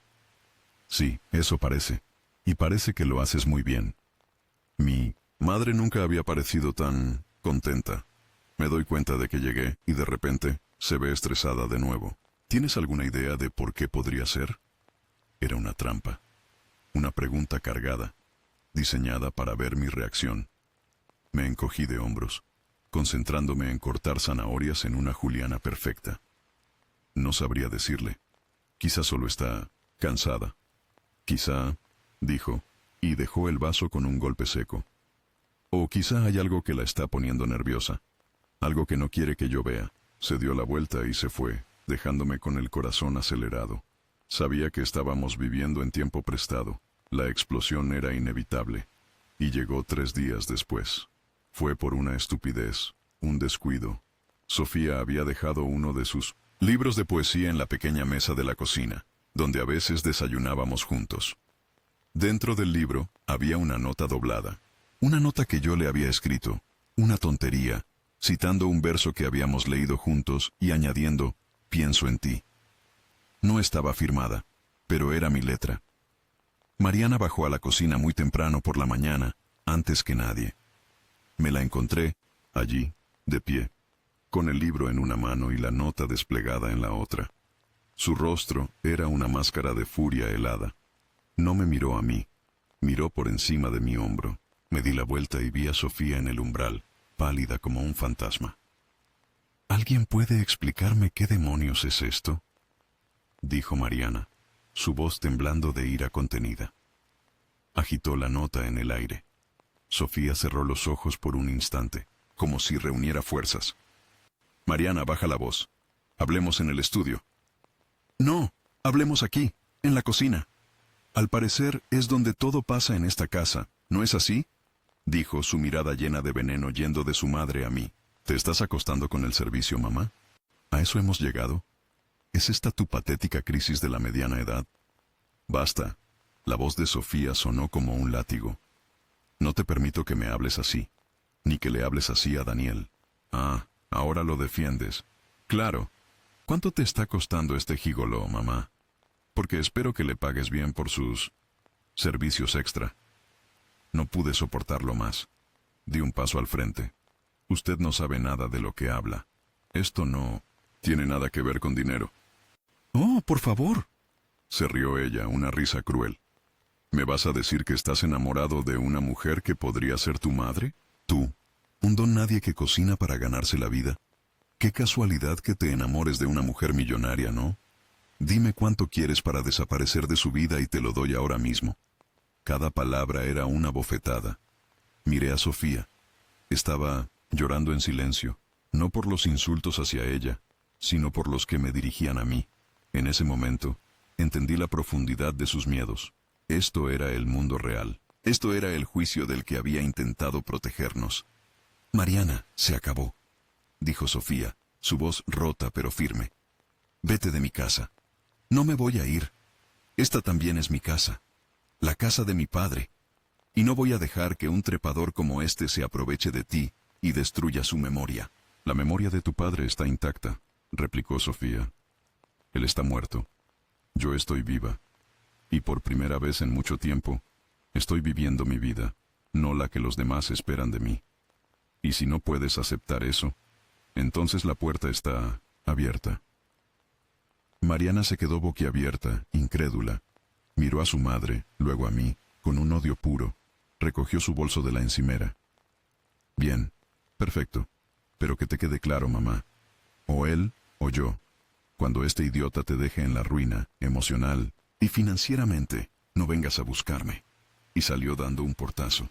«Sí, eso parece. Y parece que lo haces muy bien. Mi madre nunca había parecido tan contenta. Me doy cuenta de que llegué y de repente se ve estresada de nuevo. ¿Tienes alguna idea de por qué podría ser? Era una trampa. Una pregunta cargada, diseñada para ver mi reacción. Me encogí de hombros, concentrándome en cortar zanahorias en una juliana perfecta. No sabría decirle. Quizá solo está cansada. Quizá, dijo, y dejó el vaso con un golpe seco. O quizá hay algo que la está poniendo nerviosa. Algo que no quiere que yo vea. Se dio la vuelta y se fue, dejándome con el corazón acelerado. Sabía que estábamos viviendo en tiempo prestado. La explosión era inevitable. Y llegó 3 días después. Fue por una estupidez, un descuido. Sofía había dejado uno de sus libros de poesía en la pequeña mesa de la cocina, donde a veces desayunábamos juntos. Dentro del libro había una nota doblada. Una nota que yo le había escrito. Una tontería, citando un verso que habíamos leído juntos y añadiendo, pienso en ti. No estaba firmada, pero era mi letra. Mariana bajó a la cocina muy temprano por la mañana, antes que nadie. Me la encontré, allí, de pie, con el libro en una mano y la nota desplegada en la otra. Su rostro era una máscara de furia helada. No me miró a mí, miró por encima de mi hombro. Me di la vuelta y vi a Sofía en el umbral, pálida como un fantasma. ¿Alguien puede explicarme qué demonios es esto?, dijo Mariana, su voz temblando de ira contenida. Agitó la nota en el aire. Sofía cerró los ojos por un instante, como si reuniera fuerzas. Mariana, baja la voz. Hablemos en el estudio. No, hablemos aquí, en la cocina. Al parecer es donde todo pasa en esta casa, ¿no es así?, dijo, su mirada llena de veneno yendo de su madre a mí. ¿Te estás acostando con el servicio, mamá? ¿A eso hemos llegado? ¿Es esta tu patética crisis de la mediana edad? Basta. La voz de Sofía sonó como un látigo. No te permito que me hables así, ni que le hables así a Daniel. Ah, ahora lo defiendes. Claro. ¿Cuánto te está costando este gigoló, mamá? Porque espero que le pagues bien por sus servicios extra. No pude soportarlo más. Di un paso al frente. Usted no sabe nada de lo que habla. Esto no tiene nada que ver con dinero. Oh, por favor. Se rió ella, una risa cruel. ¿Me vas a decir que estás enamorado de una mujer que podría ser tu madre? Tú, un don nadie que cocina para ganarse la vida. Qué casualidad que te enamores de una mujer millonaria, ¿no? Dime cuánto quieres para desaparecer de su vida y te lo doy ahora mismo. Cada palabra era una bofetada. Miré a Sofía. Estaba llorando en silencio, no por los insultos hacia ella, sino por los que me dirigían a mí. En ese momento, entendí la profundidad de sus miedos. Esto era el mundo real. Esto era el juicio del que había intentado protegernos. Mariana, se acabó, dijo Sofía, su voz rota pero firme. Vete de mi casa. No me voy a ir. Esta también es mi casa. La casa de mi padre. Y no voy a dejar que un trepador como este se aproveche de ti y destruya su memoria. La memoria de tu padre está intacta, replicó Sofía. Él está muerto. Yo estoy viva. Y por primera vez en mucho tiempo, estoy viviendo mi vida, no la que los demás esperan de mí. Y si no puedes aceptar eso, entonces la puerta está abierta. Mariana se quedó boquiabierta, incrédula. Miró a su madre, luego a mí, con un odio puro. Recogió su bolso de la encimera. Bien, perfecto. Pero que te quede claro, mamá. O él, o yo. Cuando este idiota te deje en la ruina, emocional y financieramente, no vengas a buscarme. Y salió dando un portazo.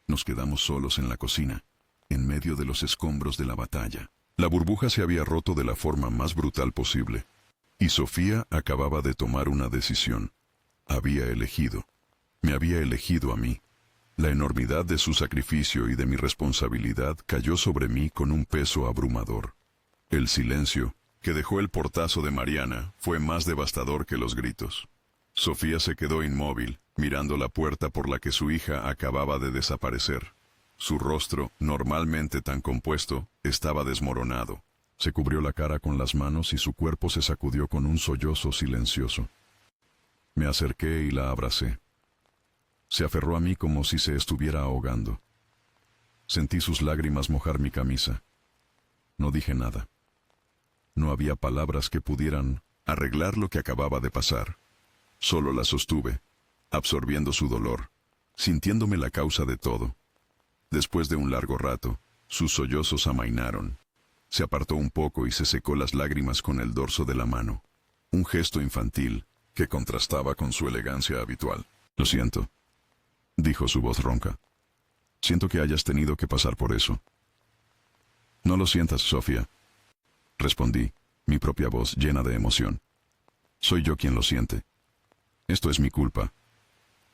Nos quedamos solos en la cocina, en medio de los escombros de la batalla. La burbuja se había roto de la forma más brutal posible. Y Sofía acababa de tomar una decisión. Había elegido. Me había elegido a mí. La enormidad de su sacrificio y de mi responsabilidad cayó sobre mí con un peso abrumador. El silencio, que dejó el portazo de Mariana, fue más devastador que los gritos. Sofía se quedó inmóvil, mirando la puerta por la que su hija acababa de desaparecer. Su rostro, normalmente tan compuesto, estaba desmoronado. Se cubrió la cara con las manos y su cuerpo se sacudió con un sollozo silencioso. Me acerqué y la abracé. Se aferró a mí como si se estuviera ahogando. Sentí sus lágrimas mojar mi camisa. No dije nada. No había palabras que pudieran arreglar lo que acababa de pasar. Solo la sostuve, absorbiendo su dolor, sintiéndome la causa de todo. Después de un largo rato, sus sollozos amainaron. Se apartó un poco y se secó las lágrimas con el dorso de la mano. Un gesto infantil que contrastaba con su elegancia habitual. Lo siento, dijo su voz ronca. Siento que hayas tenido que pasar por eso. No lo sientas, Sofía, respondí, mi propia voz llena de emoción. Soy yo quien lo siente. Esto es mi culpa.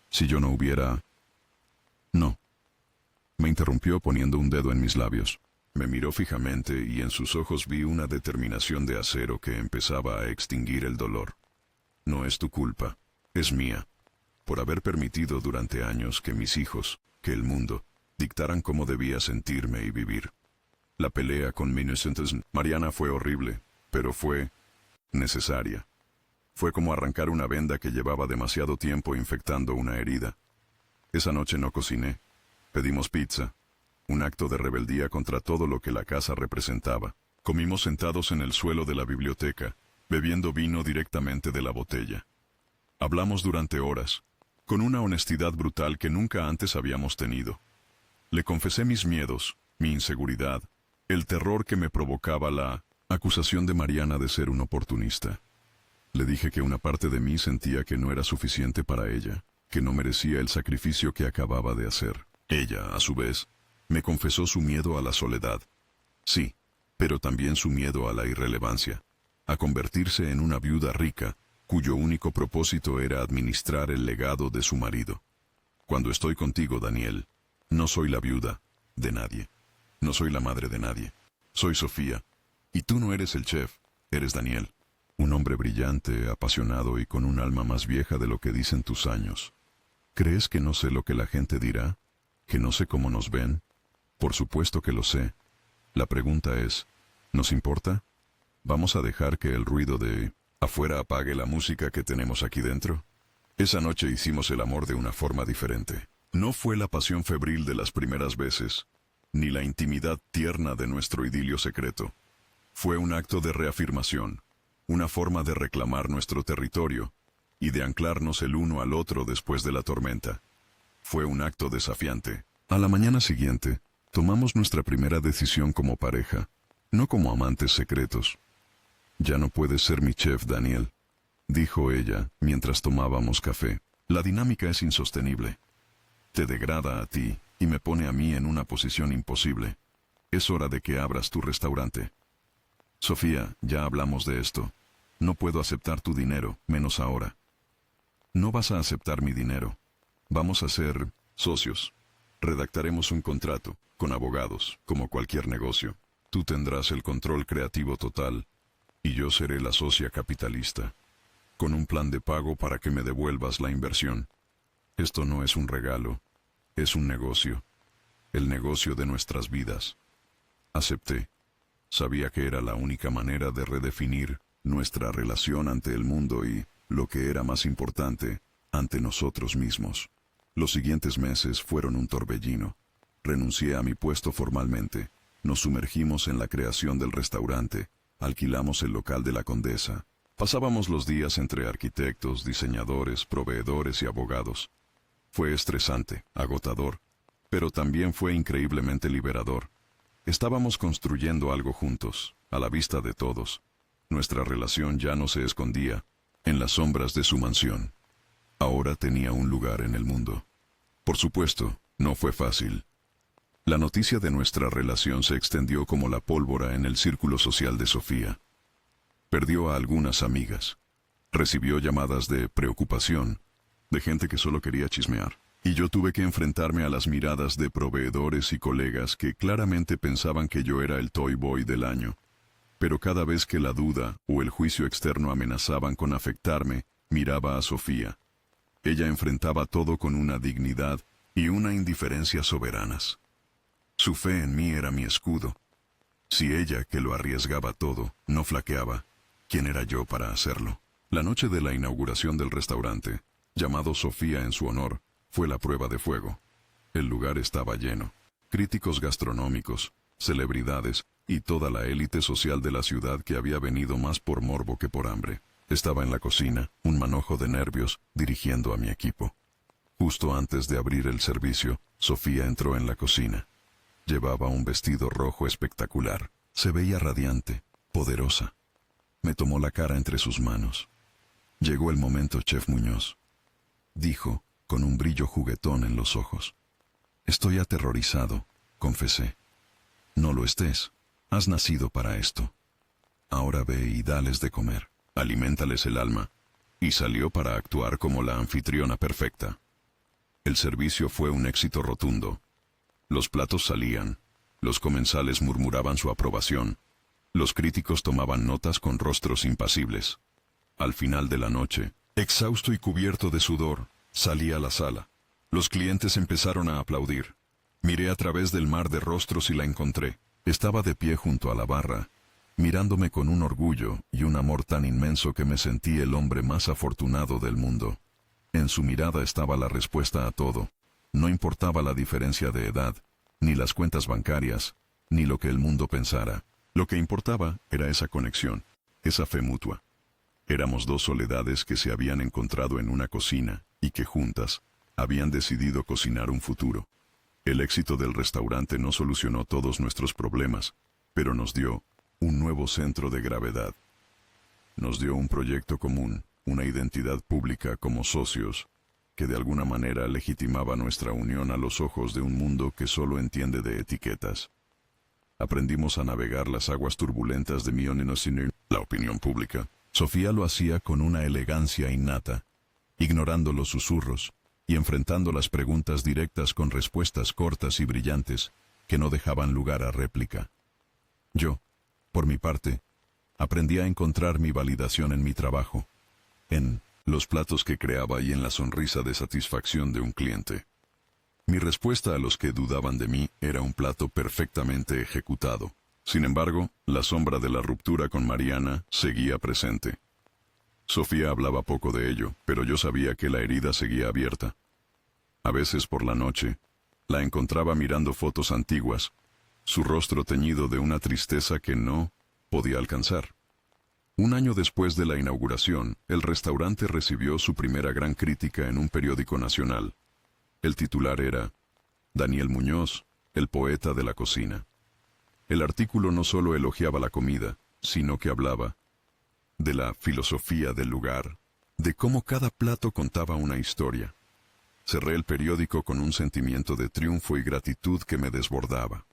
Si yo no hubiera... No. Me interrumpió poniendo un dedo en mis labios. Me miró fijamente y en sus ojos vi una determinación de acero que empezaba a extinguir el dolor. No es tu culpa, es mía, por haber permitido durante años que mis hijos, que el mundo, dictaran cómo debía sentirme y vivir. La pelea con mi inocente Mariana fue horrible, pero fue necesaria. Fue como arrancar una venda que llevaba demasiado tiempo infectando una herida. Esa noche no cociné. Pedimos pizza, un acto de rebeldía contra todo lo que la casa representaba. Comimos sentados en el suelo de la biblioteca, bebiendo vino directamente de la botella. Hablamos durante horas, con una honestidad brutal que nunca antes habíamos tenido. Le confesé mis miedos, mi inseguridad, el terror que me provocaba la acusación de Mariana de ser un oportunista. Le dije que una parte de mí sentía que no era suficiente para ella, que no merecía el sacrificio que acababa de hacer. Ella, a su vez, me confesó su miedo a la soledad. Sí, pero también su miedo a la irrelevancia, a convertirse en una viuda rica, cuyo único propósito era administrar el legado de su marido. Cuando estoy contigo, Daniel, no soy la viuda de nadie. No soy la madre de nadie. Soy Sofía. Y tú no eres el chef, eres Daniel. Un hombre brillante, apasionado y con un alma más vieja de lo que dicen tus años. ¿Crees que no sé lo que la gente dirá? ¿Que no sé cómo nos ven? Por supuesto que lo sé. La pregunta es, ¿nos importa? ¿Vamos a dejar que el ruido de afuera apague la música que tenemos aquí dentro? Esa noche hicimos el amor de una forma diferente. No fue la pasión febril de las primeras veces, ni la intimidad tierna de nuestro idilio secreto. Fue un acto de reafirmación, una forma de reclamar nuestro territorio y de anclarnos el uno al otro después de la tormenta. Fue un acto desafiante. A la mañana siguiente, tomamos nuestra primera decisión como pareja, no como amantes secretos. Ya no puedes ser mi chef, Daniel, dijo ella mientras tomábamos café. La dinámica es insostenible. Te degrada a ti y me pone a mí en una posición imposible. Es hora de que abras tu restaurante. Sofía, ya hablamos de esto. No puedo aceptar tu dinero, menos ahora. No vas a aceptar mi dinero. Vamos a ser socios. Redactaremos un contrato, con abogados, como cualquier negocio. Tú tendrás el control creativo total, y yo seré la socia capitalista, con un plan de pago para que me devuelvas la inversión. Esto no es un regalo, es un negocio, el negocio de nuestras vidas. Acepté. Sabía que era la única manera de redefinir nuestra relación ante el mundo y, lo que era más importante, ante nosotros mismos. Los siguientes meses fueron un torbellino. Renuncié a mi puesto formalmente. Nos sumergimos en la creación del restaurante. Alquilamos el local de la Condesa. Pasábamos los días entre arquitectos, diseñadores, proveedores y abogados. Fue estresante, agotador, pero también fue increíblemente liberador. Estábamos construyendo algo juntos, a la vista de todos. Nuestra relación ya no se escondía en las sombras de su mansión. Ahora tenía un lugar en el mundo. Por supuesto, no fue fácil. La noticia de nuestra relación se extendió como la pólvora en el círculo social de Sofía. Perdió a algunas amigas. Recibió llamadas de preocupación, de gente que solo quería chismear. Y yo tuve que enfrentarme a las miradas de proveedores y colegas que claramente pensaban que yo era el Toy Boy del año. Pero cada vez que la duda o el juicio externo amenazaban con afectarme, miraba a Sofía. Ella enfrentaba todo con una dignidad y una indiferencia soberanas. Su fe en mí era mi escudo. Si ella, que lo arriesgaba todo, no flaqueaba, ¿quién era yo para hacerlo? La noche de la inauguración del restaurante, llamado Sofía en su honor, fue la prueba de fuego. El lugar estaba lleno. Críticos gastronómicos, celebridades y toda la élite social de la ciudad que había venido más por morbo que por hambre. Estaba en la cocina, un manojo de nervios, dirigiendo a mi equipo. Justo antes de abrir el servicio, Sofía entró en la cocina. Llevaba un vestido rojo espectacular. Se veía radiante, poderosa. Me tomó la cara entre sus manos. Llegó el momento, Chef Muñoz, dijo, con un brillo juguetón en los ojos. Estoy aterrorizado, confesé. No lo estés. Has nacido para esto. Ahora ve y dales de comer. Aliméntales el alma. Y salió para actuar como la anfitriona perfecta. El servicio fue un éxito rotundo. Los platos salían. Los comensales murmuraban su aprobación. Los críticos tomaban notas con rostros impasibles. Al final de la noche, exhausto y cubierto de sudor, salí a la sala. Los clientes empezaron a aplaudir. Miré a través del mar de rostros y la encontré. Estaba de pie junto a la barra, mirándome con un orgullo y un amor tan inmenso que me sentí el hombre más afortunado del mundo. En su mirada estaba la respuesta a todo. No importaba la diferencia de edad, ni las cuentas bancarias, ni lo que el mundo pensara. Lo que importaba era esa conexión, esa fe mutua. Éramos dos soledades que se habían encontrado en una cocina y que juntas habían decidido cocinar un futuro. El éxito del restaurante no solucionó todos nuestros problemas, pero nos dio un nuevo centro de gravedad. Nos dio un proyecto común, una identidad pública como socios, que de alguna manera legitimaba nuestra unión a los ojos de un mundo que solo entiende de etiquetas. Aprendimos a navegar las aguas turbulentas de la opinión pública. Sofía lo hacía con una elegancia innata, ignorando los susurros y enfrentando las preguntas directas con respuestas cortas y brillantes que no dejaban lugar a réplica. Yo, por mi parte, aprendí a encontrar mi validación en mi trabajo, en los platos que creaba y en la sonrisa de satisfacción de un cliente. Mi respuesta a los que dudaban de mí era un plato perfectamente ejecutado. Sin embargo, la sombra de la ruptura con Mariana seguía presente. Sofía hablaba poco de ello, pero yo sabía que la herida seguía abierta. A veces por la noche, la encontraba mirando fotos antiguas, su rostro teñido de una tristeza que no podía alcanzar. Un año después de la inauguración, el restaurante recibió su primera gran crítica en un periódico nacional. El titular era Daniel Muñoz, el poeta de la cocina. El artículo no solo elogiaba la comida, sino que hablaba de la filosofía del lugar, de cómo cada plato contaba una historia. Cerré el periódico con un sentimiento de triunfo y gratitud que me desbordaba.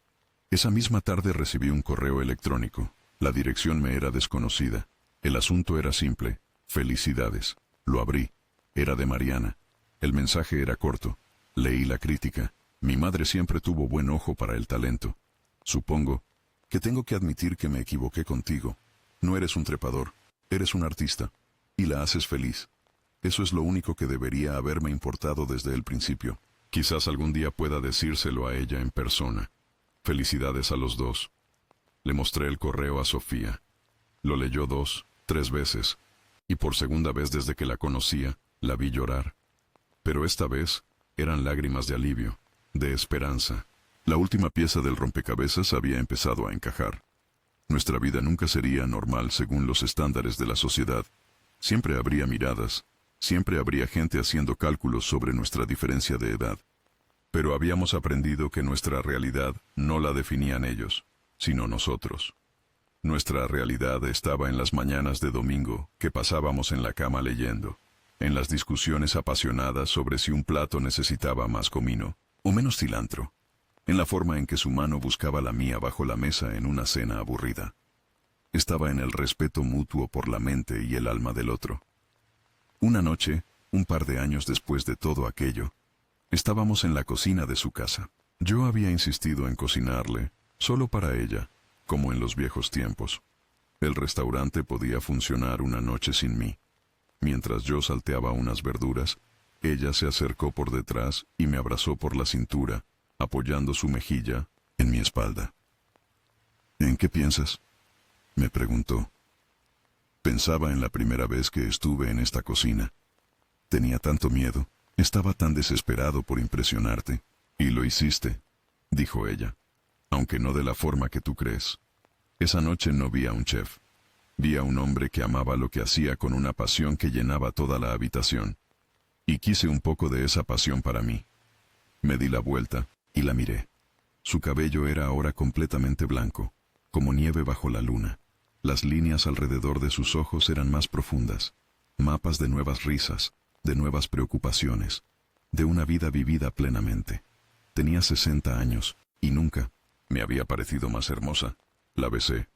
Esa misma tarde recibí un correo electrónico. La dirección me era desconocida. El asunto era simple. Felicidades. Lo abrí. Era de Mariana. El mensaje era corto. Leí la crítica. Mi madre siempre tuvo buen ojo para el talento. Supongo que tengo que admitir que me equivoqué contigo. No eres un trepador, eres un artista. Y la haces feliz. Eso es lo único que debería haberme importado desde el principio. Quizás algún día pueda decírselo a ella en persona. Felicidades a los dos. Le mostré el correo a Sofía. Lo leyó 2, 3 veces. Y por segunda vez desde que la conocía, la vi llorar. Pero esta vez eran lágrimas de alivio, de esperanza. La última pieza del rompecabezas había empezado a encajar. Nuestra vida nunca sería normal según los estándares de la sociedad. Siempre habría miradas, siempre habría gente haciendo cálculos sobre nuestra diferencia de edad. Pero habíamos aprendido que nuestra realidad no la definían ellos, sino nosotros. Nuestra realidad estaba en las mañanas de domingo que pasábamos en la cama leyendo, en las discusiones apasionadas sobre si un plato necesitaba más comino o menos cilantro, en la forma en que su mano buscaba la mía bajo la mesa en una cena aburrida. Estaba en el respeto mutuo por la mente y el alma del otro. Una noche, un par de años después de todo aquello, estábamos en la cocina de su casa. Yo había insistido en cocinarle, solo para ella, como en los viejos tiempos. El restaurante podía funcionar una noche sin mí. Mientras yo salteaba unas verduras, ella se acercó por detrás y me abrazó por la cintura, apoyando su mejilla en mi espalda. ¿En qué piensas?, me preguntó. Pensaba en la primera vez que estuve en esta cocina. Tenía tanto miedo, Estaba tan desesperado por impresionarte. Y lo hiciste, dijo ella, aunque no de la forma que tú crees. Esa noche no vi a un chef. Vi a un hombre que amaba lo que hacía con una pasión que llenaba toda la habitación. Y quise un poco de esa pasión para mí. Me di la vuelta y la miré. Su cabello era ahora completamente blanco, como nieve bajo la luna. Las líneas alrededor de sus ojos eran más profundas, mapas de nuevas risas, de nuevas preocupaciones, de una vida vivida plenamente. Tenía 60 años, y nunca me había parecido más hermosa. La besé.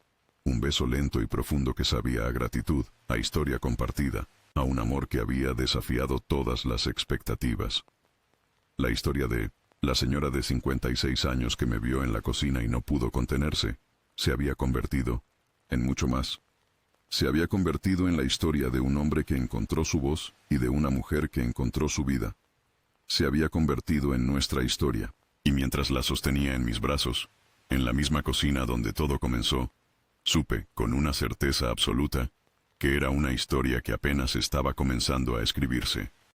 Un beso lento y profundo que sabía a gratitud, a historia compartida, a un amor que había desafiado todas las expectativas. La historia de la señora de 56 años que me vio en la cocina y no pudo contenerse, se había convertido en mucho más. Se había convertido en la historia de un hombre que encontró su voz y de una mujer que encontró su vida. Se había convertido en nuestra historia, y mientras la sostenía en mis brazos, en la misma cocina donde todo comenzó, supe, con una certeza absoluta, que era una historia que apenas estaba comenzando a escribirse.